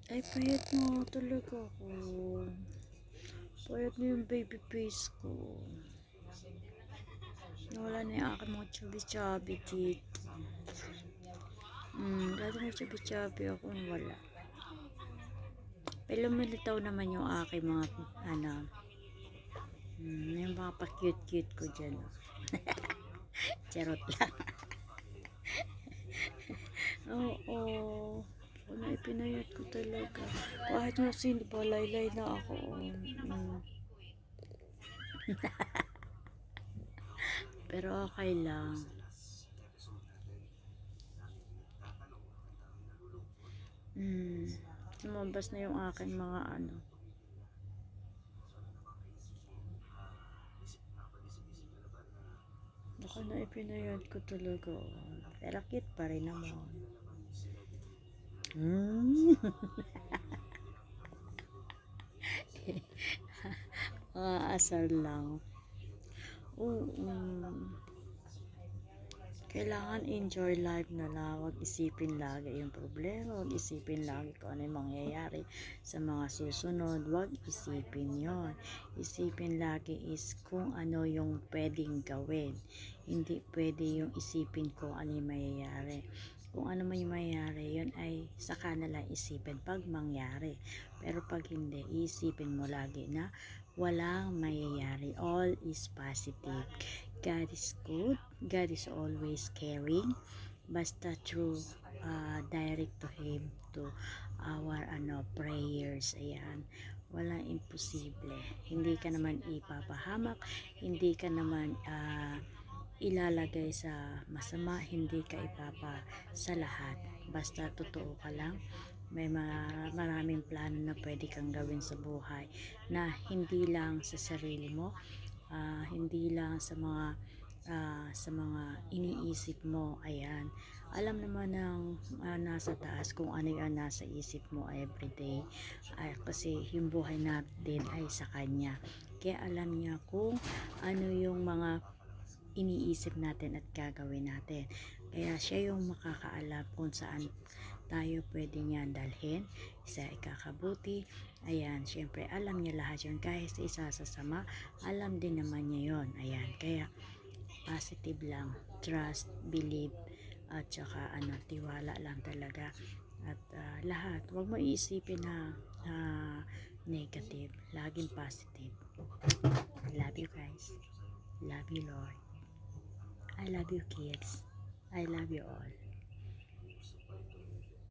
Ay, payat mo talaga ako. Payat na yung baby face ko. Nawala na yung aking mga chubby-chubby teeth. Dati may chubby-chubby ako, wala. Pero lumilitaw naman yung aking mga, yung mga pa-cute-cute ko dyan. Charot lang. Oo. Ano, ipinayat ko talaga. Kahit mo balay-lay na ako. Pero okay lang. Lumabas na yung aking mga baka na ipinayat ko talaga. Pero cute pa rin naman. Asar lang. Kailangan enjoy life na lang. Huwag isipin lagi yung problema. Huwag isipin lagi kung ano yung mangyayari sa mga susunod. Huwag isipin yon. Isipin lagi is kung ano yung pwedeng gawin. Hindi pwede yung isipin kung ano yung mangyayari. Kung ano man yung mangyayari, yun ay saka na lang isipin pag mangyari. Pero pag hindi, isipin mo lagi na walang mangyayari. All is positive. God is good. God is always caring. Basta through direct to Him, to our prayers. Ayan. Walang imposible. Hindi ka naman ipapahamak. Hindi ka naman ilalagay sa masama. Hindi ka ipapa sa lahat. Basta totoo ka lang. May maraming plano na pwede kang gawin sa buhay na hindi lang sa sarili mo, hindi lang sa mga iniisip mo. Ayan, alam naman ng nasa taas kung ano yung nasa isip mo everyday, kasi yung buhay natin ay sa Kanya, kaya alam niya kung ano yung mga iniisip natin at gagawin natin. Kaya siya yung makakaalam kung saan tayo pwede niya dalhin sa ikakabuti. Ayan, syempre alam niya lahat yun. Kahit sa isa sa sama, alam din naman niya yun. Ayan, kaya positive lang, trust, believe, at saka tiwala lang talaga. At lahat, huwag mo iisipin na negative, laging positive. I love you guys. Love you, Lord. I love you, kids. I love you all.